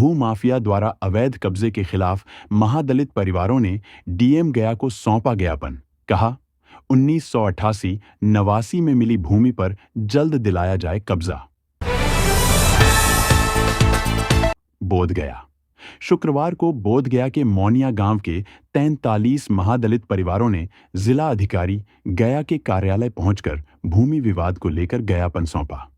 भू माफिया द्वारा अवैध कब्जे के खिलाफ महादलित परिवारों ने डीएम गया को सौंपा ज्ञापन। कहा 1988-89 में मिली भूमि पर जल्द दिलाया जाए कब्जा। बोधगया। शुक्रवार को बोधगया के मौनिया गांव के 43 महादलित परिवारों ने जिला अधिकारी गया के कार्यालय पहुंचकर भूमि विवाद को लेकर ज्ञापन सौंपा।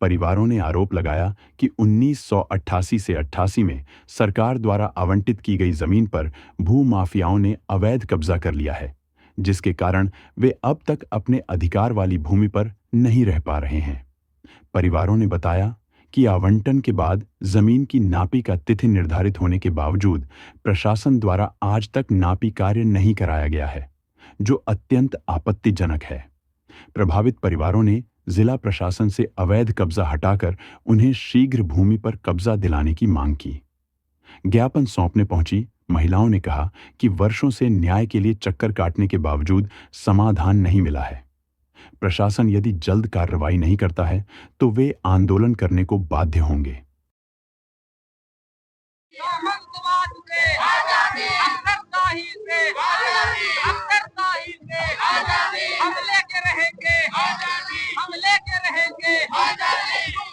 परिवारों ने आरोप लगाया कि 1988 से 88 में सरकार द्वारा आवंटित की गई जमीन पर भू माफियाओं ने अवैध कब्जा कर लिया है, जिसके कारण वे अब तक अपने अधिकार वाली भूमि पर नहीं रह पा रहे हैं। परिवारों ने बताया कि आवंटन के बाद जमीन की नापी का तिथि निर्धारित होने के बावजूद प्रशासन द्वारा आज तक नापी कार्य नहीं कराया गया है, जो अत्यंत आपत्तिजनक है। प्रभावित परिवारों ने जिला प्रशासन से अवैध कब्जा हटाकर उन्हें शीघ्र भूमि पर कब्जा दिलाने की मांग की। ज्ञापन सौंपने पहुंची महिलाओं ने कहा कि वर्षों से न्याय के लिए चक्कर काटने के बावजूद समाधान नहीं मिला है। प्रशासन यदि जल्द कार्रवाई नहीं करता है तो वे आंदोलन करने को बाध्य होंगे।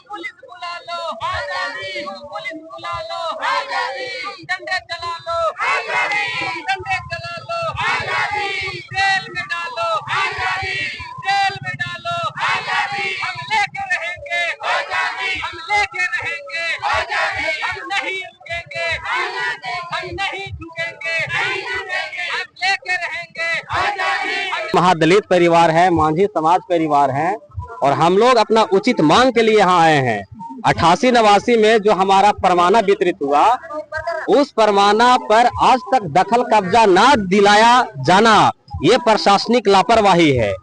पुलिस बुला लो, पुलिस बुला लो, डंडे चला लो, डंडे चला लो, जेल में डालो, जेल में डालो, हम लेके रहेंगे, हम लेके रहेंगे, हम नहीं रुकेंगे, हम नहीं झुकेंगे, हम लेके रहेंगे। महादलित परिवार है, मांझी समाज परिवार है और हम लोग अपना उचित मांग के लिए यहाँ आए हैं। 88-89 में जो हमारा परमाना वितरित हुआ, उस परमाना पर आज तक दखल कब्जा ना दिलाया जाना ये प्रशासनिक लापरवाही है।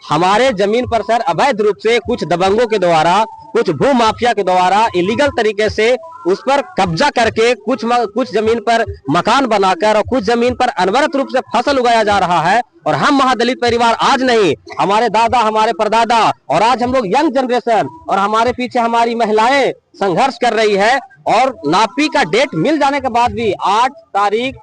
हमारे जमीन पर सर अवैध रूप से कुछ दबंगों के द्वारा, कुछ भू माफिया के द्वारा इलीगल तरीके से उस पर कब्जा करके कुछ जमीन पर मकान बनाकर और कुछ जमीन पर अनवरत रूप से फसल उगाया जा रहा है। और हम महादलित परिवार आज नहीं, हमारे दादा, हमारे परदादा और आज हम लोग यंग जनरेशन और हमारे पीछे हमारी महिलाएं संघर्ष कर रही है। और नापी का डेट मिल जाने के बाद भी 8 तारीख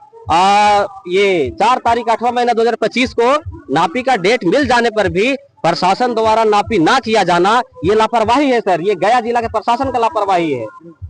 8वां महीना 2025 को नापी का डेट मिल जाने पर भी प्रशासन द्वारा नापी ना किया जाना ये लापरवाही है सर। ये गया जिला के प्रशासन का लापरवाही है।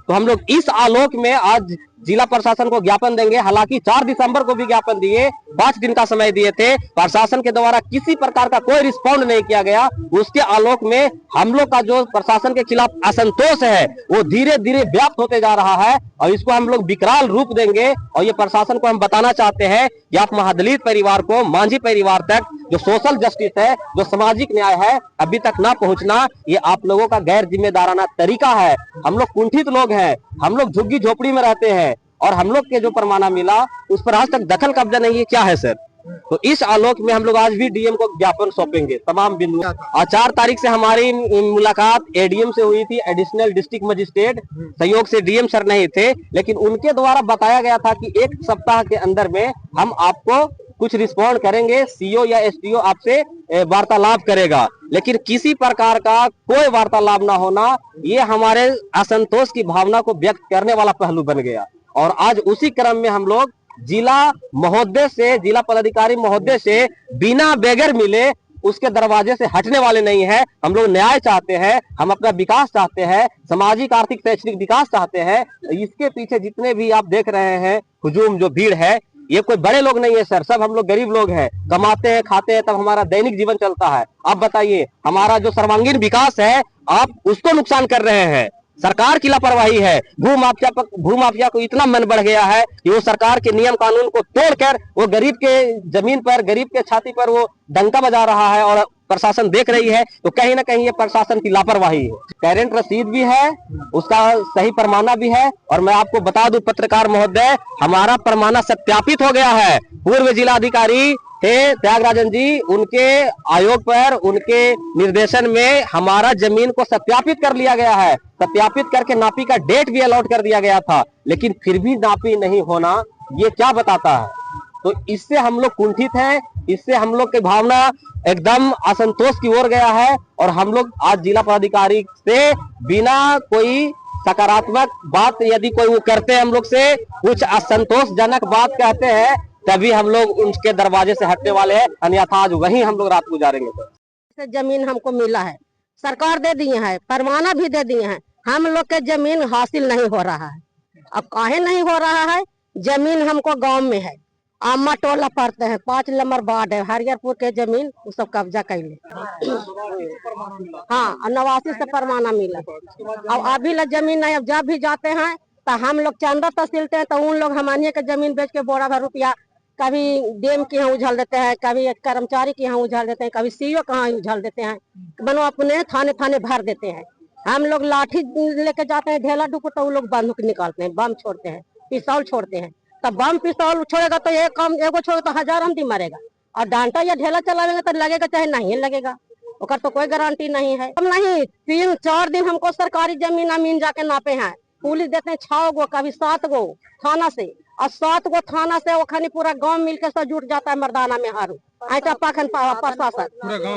तो हम लोग इस आलोक में आज जिला प्रशासन को ज्ञापन देंगे। हालांकि 4 दिसंबर को भी ज्ञापन दिए, 5 दिन का समय दिए थे, प्रशासन के द्वारा किसी प्रकार का कोई रिस्पॉन्ड नहीं किया गया। उसके आलोक में हम लोग का जो प्रशासन के खिलाफ असंतोष है वो धीरे धीरे व्याप्त होते जा रहा है और इसको हम लोग विकराल रूप देंगे। और ये प्रशासन को हम बताना चाहते हैं कि आप महादलित परिवार को, मांझी परिवार तक जो सोशल जस्टिस है, जो सामाजिक न्याय है, अभी तक ना पहुंचना ये आप लोगों का गैर जिम्मेदाराना तरीका है। हम लोग कुंठित लोग हैं, हम लोग झुग्गी झोपड़ी में रहते हैं और हम लोग के जो परमाना मिला उस पर आज तक दखल कब्जा नहीं है। क्या है सर? तो इस आलोक में हम लोग आज भी डीएम को ज्ञापन सौंपेंगे तमाम बिंदु। और 4 तारीख से हमारी मुलाकात एडीएम से हुई थी, एडिशनल डिस्ट्रिक्ट मजिस्ट्रेट। सहयोग से डीएम सर नहीं थे, लेकिन उनके द्वारा बताया गया था कि 1 सप्ताह के अंदर में हम आपको कुछ रिस्पॉन्ड करेंगे, सीओ या एसडीओ आपसे वार्तालाप करेगा। लेकिन किसी प्रकार का कोई वार्तालाप ना होना ये हमारे असंतोष की भावना को व्यक्त करने वाला पहलू बन गया। और आज उसी क्रम में हम लोग जिला महोदय से, जिला पदाधिकारी महोदय से बिना बेगर मिले उसके दरवाजे से हटने वाले नहीं है। हम लोग न्याय चाहते हैं, हम अपना विकास चाहते हैं, सामाजिक आर्थिक शैक्षणिक विकास चाहते हैं। इसके पीछे जितने भी आप देख रहे हैं हुजूम, जो भीड़ है, ये कोई बड़े लोग नहीं है सर, सब हम लोग गरीब लोग हैं, कमाते हैं, खाते हैं, तब हमारा दैनिक जीवन चलता है। आप बताइए, हमारा जो सर्वांगीण विकास है आप उसको नुकसान कर रहे हैं। सरकार की लापरवाही है। भू माफिया को इतना मन बढ़ गया है कि वो सरकार के नियम कानून को तोड़कर वो गरीब के जमीन पर, गरीब के छाती पर वो डंका बजा रहा है और प्रशासन देख रही है। तो कहीं ना कहीं ये प्रशासन की लापरवाही है। करेंट रसीद भी है, उसका सही परमाना भी है। और मैं आपको बता दूं पत्रकार महोदय, हमारा परमाना सत्यापित हो गया है। पूर्व जिलाधिकारी थे त्यागराजन जी, उनके आयोग पर, उनके निर्देशन में हमारा जमीन को सत्यापित कर लिया गया है। सत्यापित करके नापी का डेट भी अलॉट कर दिया गया था, लेकिन फिर भी नापी नहीं होना ये क्या बताता है? तो इससे हम लोग कुंठित हैं, इससे हम लोग की भावना एकदम असंतोष की ओर गया है। और हम लोग आज जिला पदाधिकारी से बिना कोई सकारात्मक बात यदि कोई वो करते हैं हम लोग से, कुछ असंतोषजनक बात कहते हैं, तभी हम लोग उनके दरवाजे से हटने वाले हैं, अन्यथा आज वहीं हम लोग रात गुजारेंगे। जमीन हमको मिला है, सरकार दे दिए है, परवाना भी दे दिए हैं, हम लोग के जमीन हासिल नहीं हो रहा है। अब काहे नहीं हो रहा है? जमीन हमको गांव में है, आमा टोला पड़ते हैं, 5 नंबर वार्ड है, हरियरपुर के जमीन वो सब कब्जा कैले। हाँ, 89 से परवाना मिला। अब अभी ला जमीन नहीं, अब जब भी जाते हैं तो हम लोग चंदा तहसीलते हैं, तो उन लोग हमारे के जमीन बेच के बोरा भर रुपया कभी डीएम के यहाँ उछाल देते हैं, कभी कर्मचारी के यहाँ उछाल देते हैं, कभी सीईओ के यहाँ उछाल देते हैं, बनो अपने थाने थाने भर देते हैं। हम लोग लाठी लेके जाते हैं ढेला डुकू, तो वो लोग बंदूक निकालते हैं, बम छोड़ते हैं, पिस्तौल छोड़ते हैं। तब बम पिस्तौल छोड़ेगा तो एक काम एगो छोड़ेगा तो 1000 आदमी मरेगा, और डांटा या ढेला चलाएंगे तो लगेगा चाहे नहीं लगेगा, ओकर तो कोई गारंटी नहीं है। हम नहीं 3-4 दिन हमको सरकारी जमीन अमीन जाके नापे हैं, पुलिस देते हैं 6 गो कभी 7 गो थाना से, और 7 गो थाना से वो खानी पूरा गांव मिलकर सब जुट जाता है मर्दाना में हारू ऐसा पाखन प्रशासन।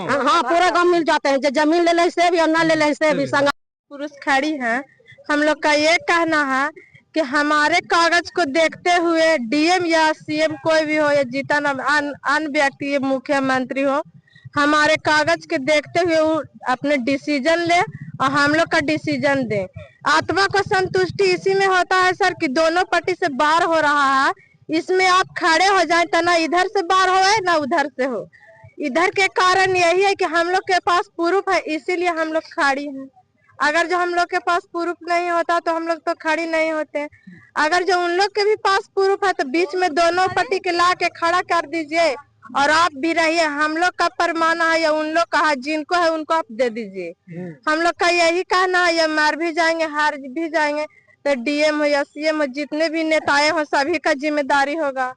हाँ, पूरा गांव मिल जाते हैं, जो जमीन ले ले से भी और न ले ले से भी। संग पुरुष खड़ी हैं, हम लोग का ये कहना है कि हमारे कागज को देखते हुए डीएम या सीएम कोई भी हो या जीता अन्य व्यक्ति मुख्यमंत्री हो, हमारे कागज के देखते हुए वो अपने डिसीजन ले और हम लोग का डिसीजन दे। आत्मा को संतुष्टि इसी में होता है सर कि दोनों पार्टी से बार हो रहा है, इसमें आप खड़े हो जाए तो ना इधर से बार हो ना उधर से हो। इधर के कारण यही है कि हम लोग के पास प्रूफ है, इसीलिए हम लोग खड़ी हैं। अगर जो हम लोग के पास प्रूफ नहीं होता तो हम लोग तो खड़ी नहीं होते। अगर जो उन लोग के भी पास प्रूफ है तो बीच में दोनों पार्टी के ला के खड़ा कर दीजिए और आप भी रहिए। हम लोग का परमाना है या उन लोग का, जिनको है उनको आप दे दीजिए। हम लोग का यही कहना है, या मार भी जाएंगे हार भी जाएंगे तो डीएम हो या सीएम हो, जितने भी नेताएं हो सभी का जिम्मेदारी होगा,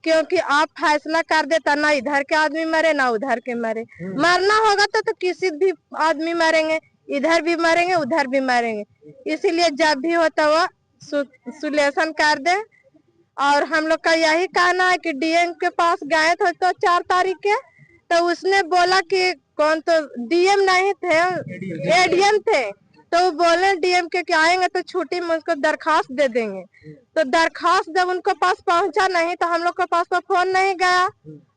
क्योंकि आप फैसला कर देता ना इधर के आदमी मरे ना उधर के मरे। मरना होगा तो किसी भी आदमी मरेंगे, इधर भी मरेंगे उधर भी मरेंगे। इसीलिए जब भी होता वो सुलेशन कर दे। और हम लोग का यही कहना है कि डीएम के पास गए थे तो 4 तारीख के, तो उसने बोला कि कौन तो डीएम नहीं थे, एडीएम थे, तो वो बोले डीएम के कि आएंगे तो छुट्टी में उसको दरखास्त दे देंगे। तो दरखास्त जब उनको पास पहुंचा नहीं तो हम लोग के पास तो फोन नहीं गया।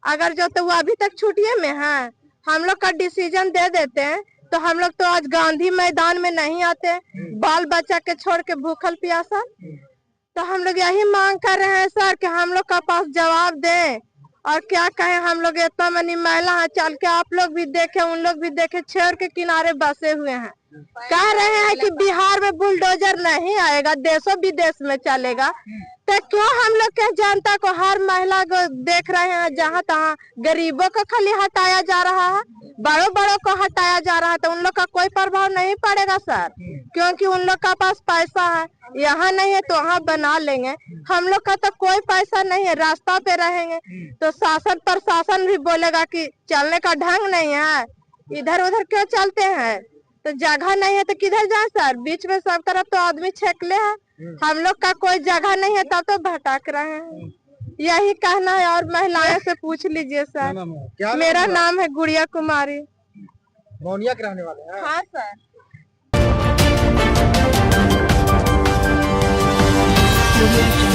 अगर जो तो वो अभी तक छुट्टिए में है, हम लोग का डिसीजन दे देते हैं तो हम लोग तो आज गांधी मैदान में नहीं आते, बाल बच्चा के छोड़ के भूखल प्यासा। तो हम लोग यही मांग कर रहे हैं सर कि हम लोग का पास जवाब दें। और क्या कहें, हम लोग इतना मनी महिला है, चल के आप लोग भी देखे उन लोग भी देखे, शहर के किनारे बसे हुए हैं। कह रहे हैं कि बिहार में बुलडोजर नहीं आएगा, देशों विदेश में चलेगा, तो क्यों हम लोग के जनता को, हर महिला को देख रहे हैं जहाँ तहाँ गरीबों को खाली हटाया जा रहा है, बड़ों बड़ों को हटाया जा रहा है, तो उन लोग का कोई प्रभाव नहीं पड़ेगा सर, क्योंकि उन लोग का पास पैसा है। यहाँ नहीं है तो वहाँ बना लेंगे, हम लोग का तो कोई पैसा नहीं है, रास्ता पे रहेंगे तो शासन प्रशासन भी बोलेगा कि चलने का ढंग नहीं है, इधर उधर क्यों चलते हैं, तो जगह नहीं है तो किधर जाए सर। बीच में सब तरफ तो आदमी छेकले हैं, हम लोग का कोई जगह नहीं है तब तो भटक रहे हैं। यही कहना है, और महिलाएं से पूछ लीजिए सर। मेरा नाम है गुड़िया कुमारी, मोनिया के रहने वाले हैं। हाँ सर। Audio